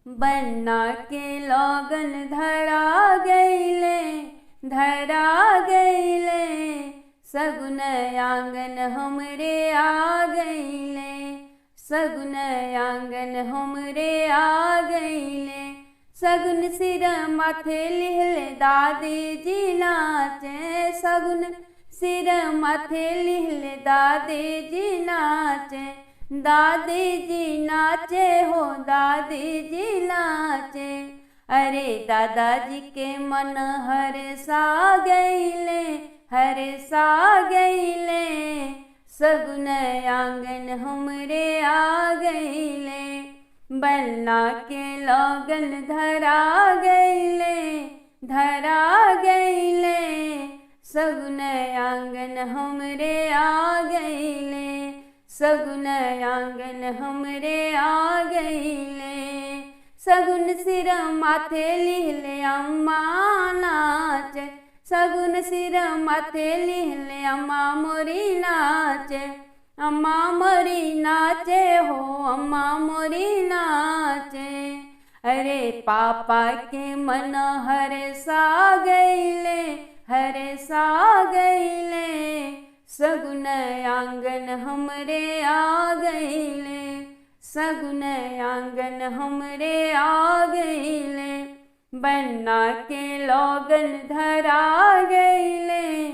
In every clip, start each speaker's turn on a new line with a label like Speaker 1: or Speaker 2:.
Speaker 1: बन्ना के लगन धरा गईले सगुन आंगन हमरे आ गईले, सगुन आंगन हमरे आ गईले। सगुन सिर माथे लिहले दादी जी नाचे, सगुन सिर माथे लिहले दादी जी नाचे। दादी जी नाचे हो दादी जी नाचे। अरे दादाजी के मन हर्षा गईले, हर्षा गईले सगुन आंगन हमरे आ गईले। बन्ना के लगन धरा गईले सगुन आंगन हमरे आ गईले, सगुन आंगन हमरे आ गईले। सगुन सिर माथे लिहले अम्मा नाचे, सगुन सिर माथे लिहले अम्मा मोरी नाचे। अम्मा मोरी नाचे हो अम्मा मोरी नाचे। अरे पापा के मन हर्षा गईले, हर्षा गईले सगुन आंगन हमरे आ गईले, सगुन आंगन हमरे आ गईले। बन्ना के लगन धरा गईले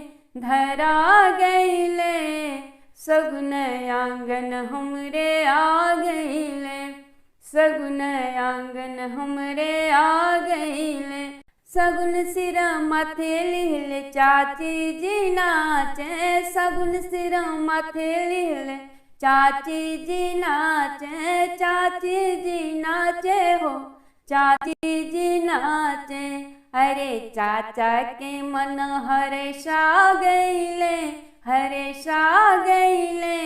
Speaker 1: सगुन आंगन हमरे आ गईले, सगुन आंगन हमरे आ गईले। सगुन सिर माथे लिहले चाची जी नाचे, सगुन सिर माथे लिहले चाची जी नाचे। चाची जी नाचे हो चाची जी नाचे। अरे चाचा के मन हर्षा गईले, हर्षा गईले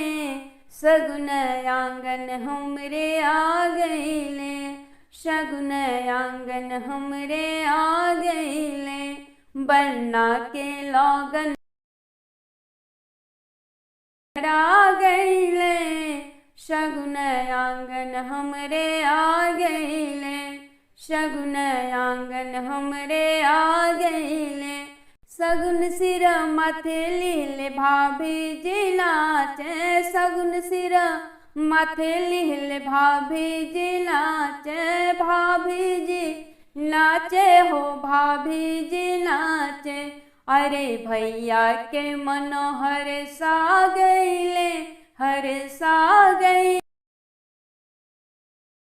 Speaker 1: सगुन आंगन हमरे आ गईले, सगुन आंगन हमरे आ गईले। बन्ना के लगन धरा गईले, सगुन आंगन हमरे आ गईले, सगुन आंगन हमरे आ गईले। सगुन सिर माथे लिहले भाभी जी नाचे, सगुन सिर माथे लिहले भाभी जी नाचे। भाभी जी नाचे हो भाभी जी नाचे। अरे भैया के मन हर्षा गईले, हर्षा गईले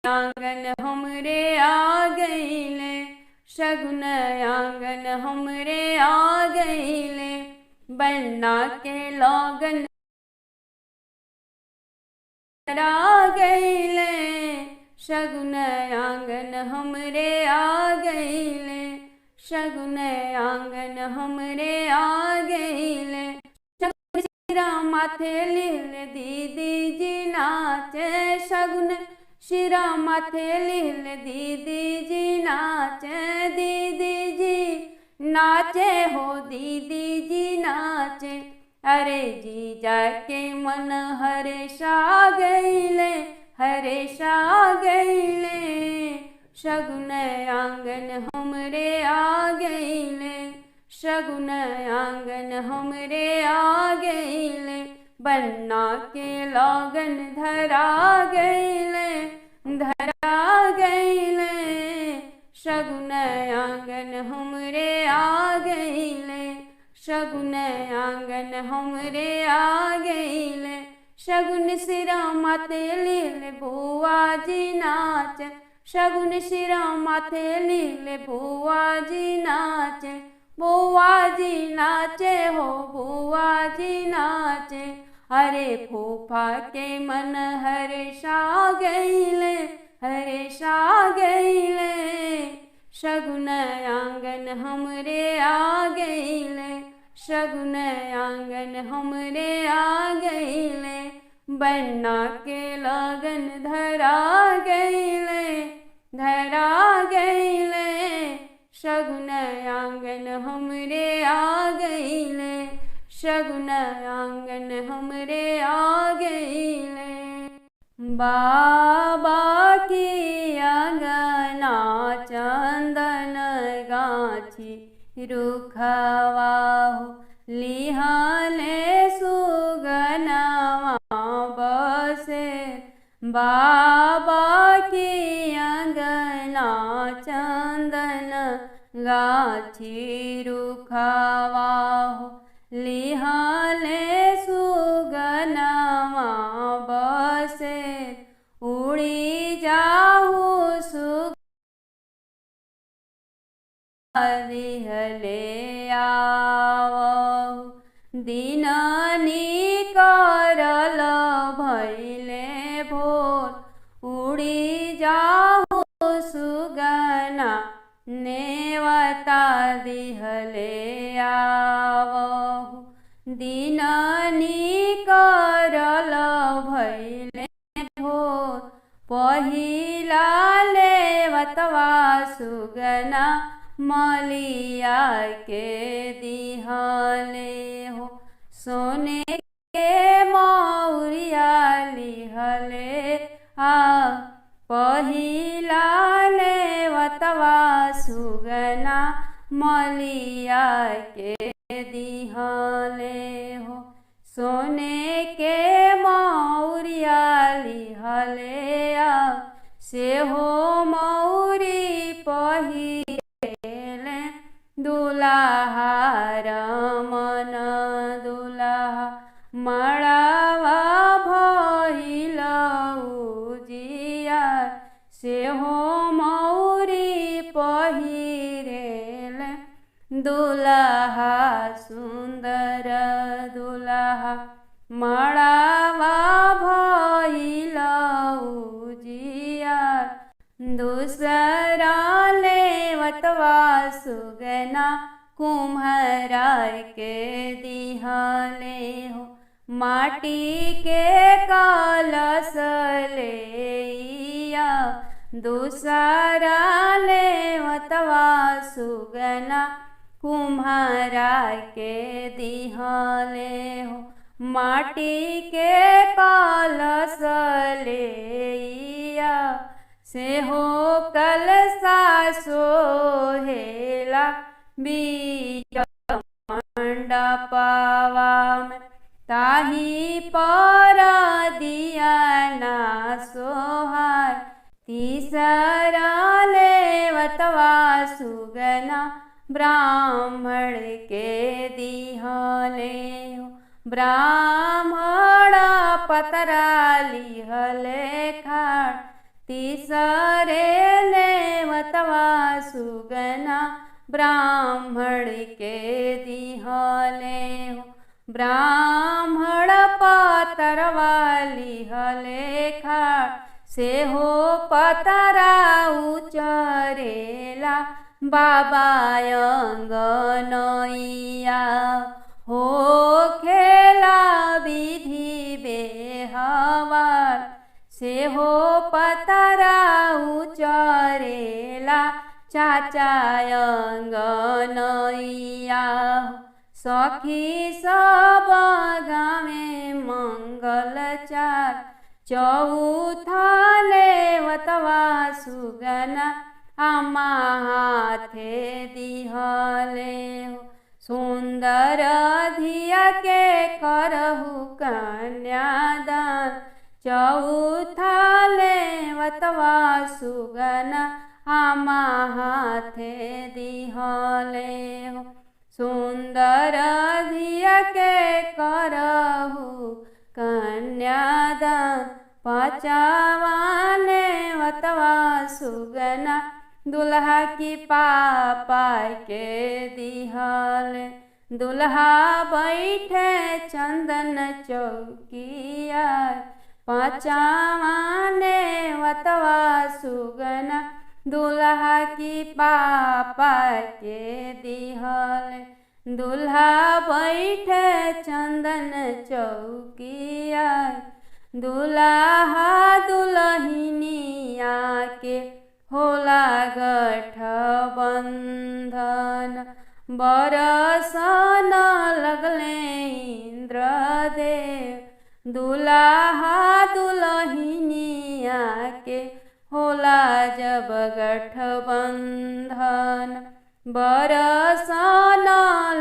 Speaker 1: आंगन हमरे आ गईले, सगुन आंगन हमरे आ गईले। बन्ना के लगन धरा गईले, सगुन आंगन हमरे आ गईले, सगुन आंगन हमरे आ गईले। सिर माथे लिहले दीदी जी नाचे, सगुन सिर माथे लिहले दीदी जी नाचे। दीदी जी नाचे हो दीदी जी नाचे। अरे जीजा के मन हर्षा गईले, हर्षा गईले सगुन आंगन हमरे आ गईले, सगुन आंगन हमरे आ गईले। बन्ना के लगन धरा गईले, सगुन आंगन हमरे आ गईले, सगुन आंगन हमरे आ गईले। सगुन सिर माथे लिहले बुआ जी नाचे, सगुन सिर माथे लिहले बुआ जी नाचे। बुआ जी नाचे हो बुआ जी नाचे। अरे फूफा के मन हर्षा गईले, हर्षा गईले सगुन आंगन हमरे आ गईले, सगुन आंगन हमरे आ गईले। बन्ना के लगन धरा गईले सगुन आंगन हमरे आ गईले, सगुन आंगन हमरे आ गईले। बाबा की आंगन आंगना चंदन गाछी रुखवाहो लिहाले सुगनवा बसे बाबा की आंगना चंदन गाछी रुखवाहो लिहाले सुगनवा बसे उड़ी जाहू दिहले आवहु दिननी करल भैले भोर उड़ी जाहु सुगना नेवता दिहले आवहु दिननी करल भैले भोर पहिला लेवतवा सुगना मलिया के दिहले हो सोने के मौरिया लिहले आ पहिला लेवतवा सुगना मलिया के दिहले हो सोने के मौरिया लिहले आ से हो मौरी पही दुलाहा रमन दुलाहा मड़ावा भइल उजिया से हो मौरी पहिरेल दुलाहा सुंदर दुलाहा मड़ावा भइल उजिया दूसरा लेवतवा सुगना कुम्हारा के दिहले हो माटी के कलश लेइया दूसरा लेवतवा सुगना कुम्हारा के दिहले हो माटी के कलश लेइया से हो कलशा सोहेला बीज मंडपवा में ताही पर दिया ना सोहार तीसरा लेवतवा सुगना ब्राह्मण के दिहले हो ब्राह्मण पतरा लिहले खाड़ तीसरे लेवतवा सुगना ब्राह्मण के दिहले हो ब्राह्मण पतरवा लिहले खाड़ से हो पतरा उचरेला बाबा अंगनैया हो खेला विधि बेहवार से हो पतरा उचरेला चाचा अंगनैया सखी सब गावे मंगल चार चौथा लेवतवा सुगना आमा हाथे दिहले हो सुंदर धिया के करहु कन्यादान चौथा लेवतवा सुगना आमा हाथे दिहले हो सुंदर धिया के करहु कन्यादान पांचवा लेवतवा सुगना दुल्हा की पापा के दिहले दुल्हा बैठे चंदन चौकिया पांचवा लेवतवा सुगना दुल्हा की पापा के दिहले दुल्हा बैठे चंदन चौकिया दुल्हा दुल्हनिया के होला गठबंधन बरसन लगले इंद्रदेव दुल्हा दुल्हनिया के होला जब गठबंधन बरसन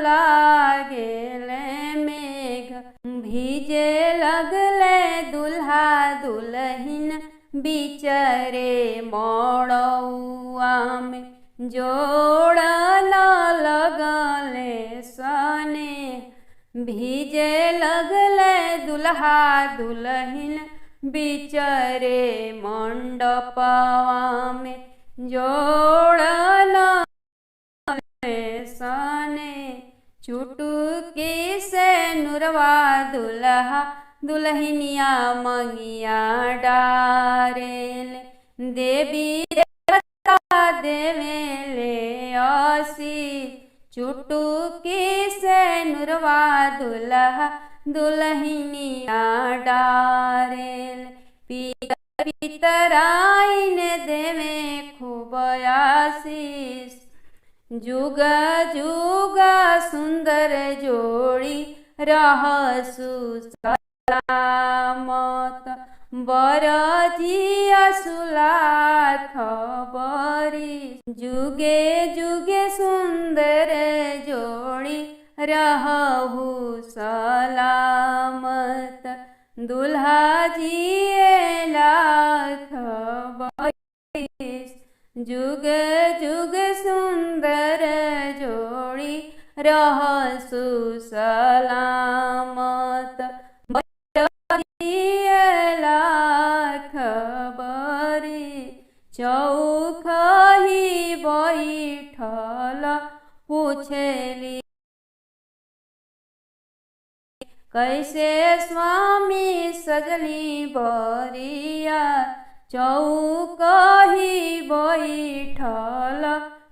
Speaker 1: लागेले मेघ भीजे लगले दुल्हा दुल्हिन बिचरे मड़ौआ में जोड़ न लगले सने भीजे लगले दुल्हा दुल्हिन बिचरे मंडपवा में जोड़ न सने चुटकी से नुरवा दुल्हा दुल्हनिया मंगिया डारेल देवी देवता देवेले आशीष चुटकी से नुरवा दुल्हा दुल्हनिया डारेल पितराइन देवे खूब आशीष जुग जुग सुंदर जोड़ी रहसु सलामत बरजिया सुलाख बरी जुगे जुगे सुंदर जोड़ी रहु सलामत दुल्हा जिए लाख बरिस जुग जुग सुंदर जोड़ी रहसु सलामत बरिस लाख बरिस चौख ही बैठल पूछली कैसे स्वामी सजली बरिया चौक ही बैठल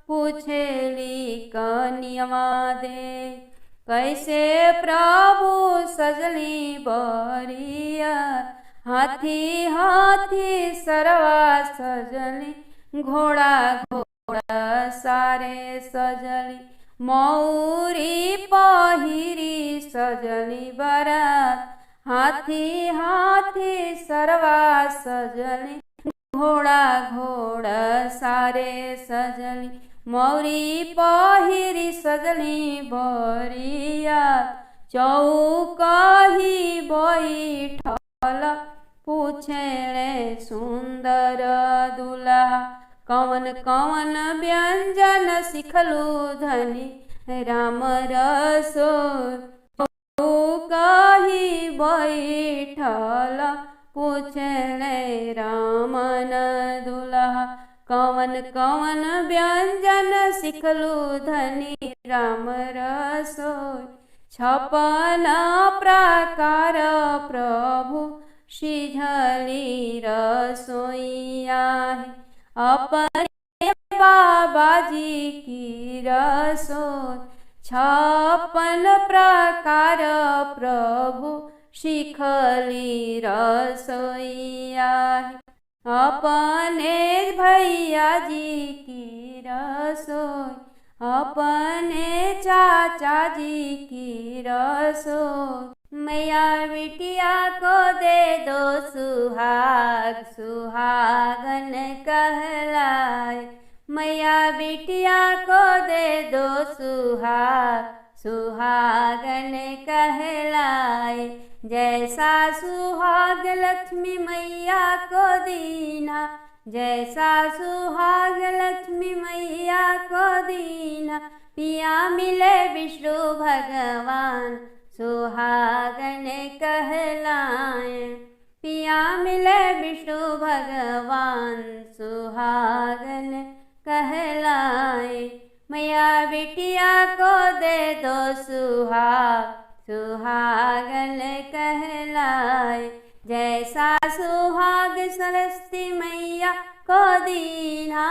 Speaker 1: पूछली कन्या दे कैसे प्रभु सजली बरिया हाथी हाथी सरवा सजली घोड़ा घोड़ा सारे सजली मौरी पहिरी सजली बरात हाथी हाथी सरवा सजली घोड़ा घोड़ा सारे सजली मौरी पहिरी सजली बरिया चौक ही बैठल पूछले सुंदर दुल्हा कवन कवन व्यंजन सिखलू धनी राम रसोई कही बैठल पूछले रामन दुल्हा कवन कवन व्यंजन सिखलू धनी राम रसोई 56 प्रकार प्रभु सिझली रसोइया अपने बाबाजी की रसोई 56 प्रकार प्रभु सिखली रसोइया अपने भैया जी की रसोई अपने चाचा जी की रसोई मैया बिटिया को दे दो सुहाग सुहागन कहलाए मैया बिटिया को दे दो सुहाग सुहागन कहलाए जैसा सुहाग लक्ष्मी मैया को दीना जैसा सुहाग लक्ष्मी मैया को दीना पिया मिले विष्णु भगवान सुहागन कहलाए पिया मिले विष्णु भगवान सुहागन कहलाए मैया बिटिया को दे दो सुहाग सुहागन कहलाए जैसा सुहाग सरस्वती मैया को दीना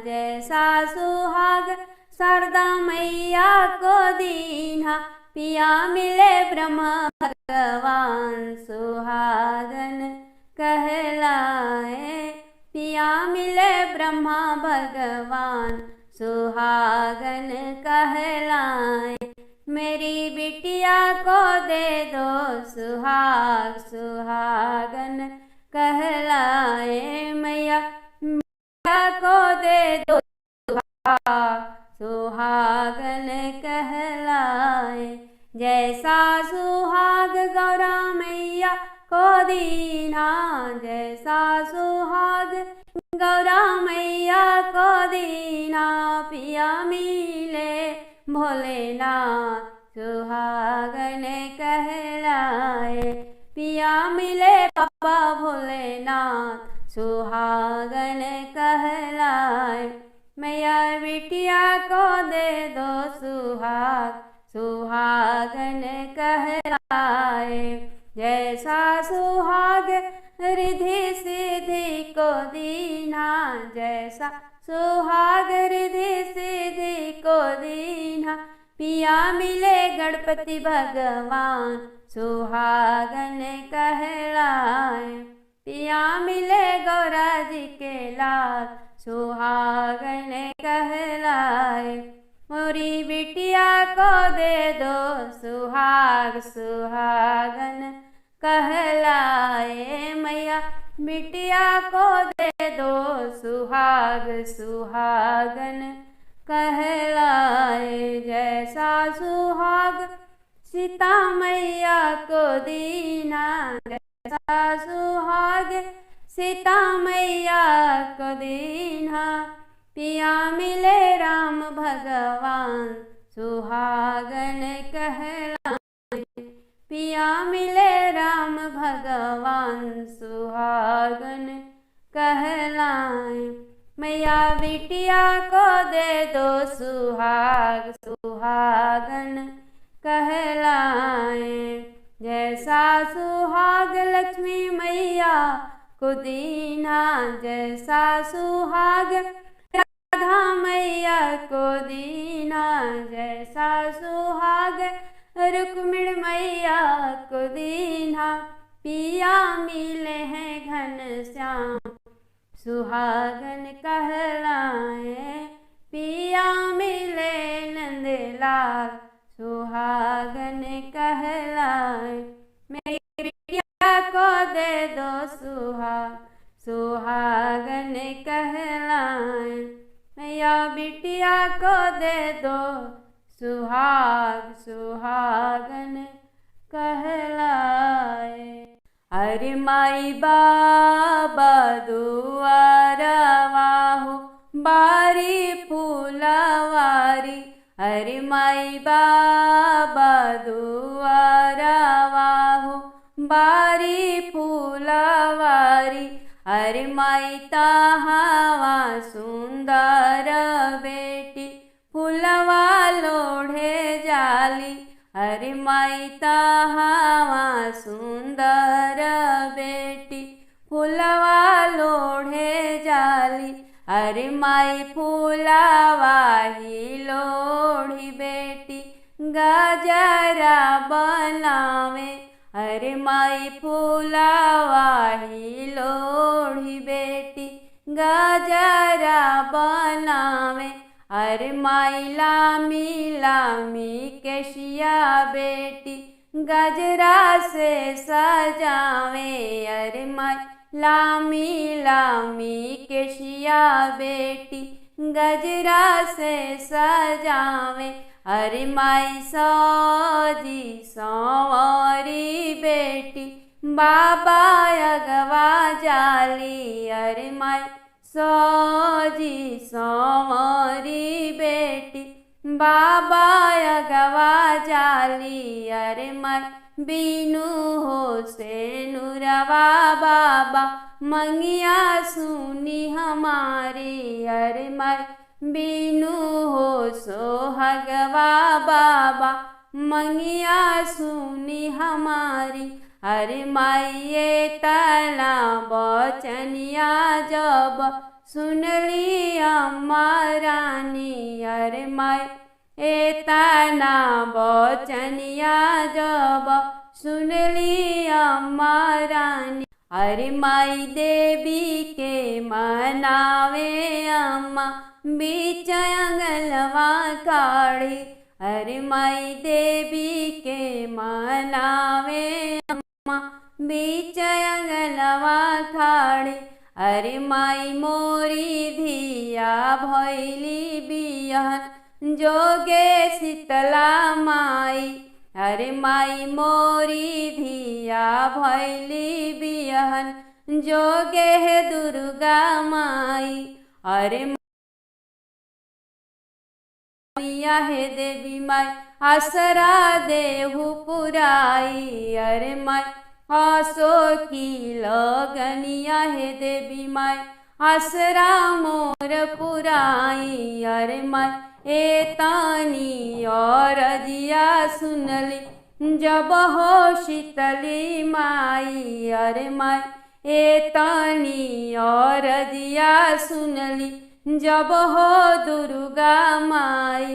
Speaker 1: जैसा सुहाग शारदा मैया को दीना पिया मिले ब्रह्म भगवान सुहागन कहलाए पिया मिले ब्रह्मा भगवान सुहागन कहलाए मेरी बिटिया को दे दो सुहाग सुहागन कहलाए मैया को दे दो सुहागन कहलाए। जैसा सुहाग गौरा मैया को दीना, जैसा सुहाग गौरा मैया को दीना, पिया मिले भोलेनाथ सुहागन कहलाए। पिया मिले बाबा भोलेनाथ सुहागन कहलाए। मैया बिटिया को दे दो सुहाग सुहागन कहलाए। जैसा सुहाग रिधि सिद्धि को दीना, जैसा सुहाग रिधि सिद्धि को दीना, पिया मिले गणपति भगवान सुहागन कहलाए। पिया मिले गौरा जी के लाल सुहागन कहलाए। मोरी बिटिया को दे दो सुहाग सुहागन कहलाए। मैया बिटिया को दे दो सुहाग सुहागन कहलाए। जैसा सुहाग सीता मैया को दीना, जैसा सुहाग सीता मैया को दीना, पिया मिले राम भगवान सुहागन कहलाए। पिया मिले राम भगवान सुहागन कहलाए। मैया बिटिया को दे दो सुहाग सुहागन कहलाए। जैसा सुहाग लक्ष्मी मैया को दीना, जैसा सुहाग राधा मैया को दीना, जैसा सुहाग रुक्मिणी मैया को दीना, पिया मिले हैं घनश्याम सुहागन कहलाए। पिया मिले नंदलाल सुहागन कहलाए। मेरी बिटिया को दे दो सुहाग सुहागन कहलाए। मैया बिटिया को दे दो सुहाग सुहागन कहलाए। अरे माई बाबा दुआरवा हो बारी फूलवारी, अरे माई बाबा दुआरवा हो बारी फूलवारी, अरे माई ताहावा सुंदर बेटी फूलवा लोढ़े जाली, अरे माई ताहावा सुंदर बेटी फूलवा लोढ़े जाली, अरे माई फूलवा ही लोढ़ी बेटी गजरा बनावे, अरे माई फूलवा ही लोढ़ी बेटी गजरा बनावे, अरे माई लामी लामी केशिया बेटी गजरा से सजावे, अरे माई लामी लामी केशिया बेटी गजरा से सजावे, अरे माई सजी संवरी बेटी बाबा अगवा जाली, अरे माई सजी संवरी बेटी बाबा अगवा जाली, अरे माई बीनू हो से नुरवा बाबा मंगिया सुनी हमारी, अरे माई बीनू हो सोहगवा बाबा मंगिया सुनी हमारी, अरे माई ये तना बचनिया जब सुनली अम्मा रानी, अरे माई ये तना बचनिया जब सुनली अम्मा रानी, अरे माई देवी के मनावे अम्मा बीच अंगलवा काढ़ी, अरे माई देवी के मनावे अम्मा बीच अंगलवा खाड़ी, अरे माई मोरी धिया भैली बियहन जोगे शीतला माई। अरे माई मोरी धिया भैली बियहन जोगे है दुर्गा माई। अरे मैया है देवी माई आसरा देहु पुराई। अरे माई आसो की लगनिया है देवी माई आसरा मोर पुराई। अरे माई ए तानी और अजिया सुनली जब हो शीतली माई। अरे माई ए तानी और अजिया सुनली जब हो दुर्गा माई।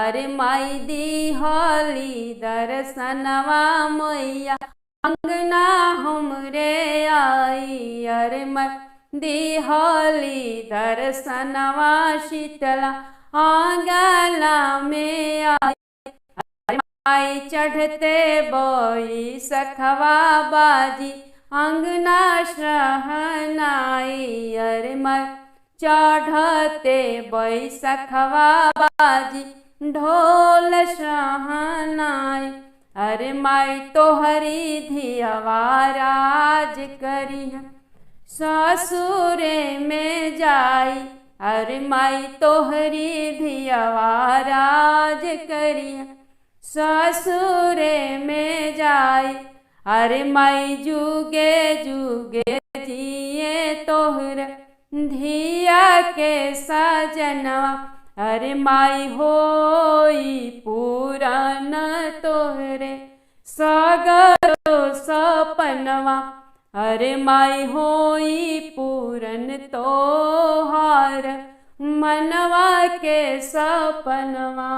Speaker 1: अरे माई दिहली दर्शनवा मैया अंगना हमरे आई। अरे माई दिहली दर्शनवा शीतला आंगला में आई। अरे माई चढ़ते बोई सखवा बाजी अंगना सहनाई। अरे माई चढ़ते बैसखवा बाजी ढोल सहनाई। अरे माई तोहरी धियवा राज करी ससुरे में जाई। अरे माई तोहरी धियवा राज करी ससुरे में जाई। अरे माई जुगे जुगे जिए तोहर धिया के सजनवा। अरे माई होई पूरन तोहरे सगरो सपनवा। अरे माई होई पूरन तोहार मनवा के सपनवा।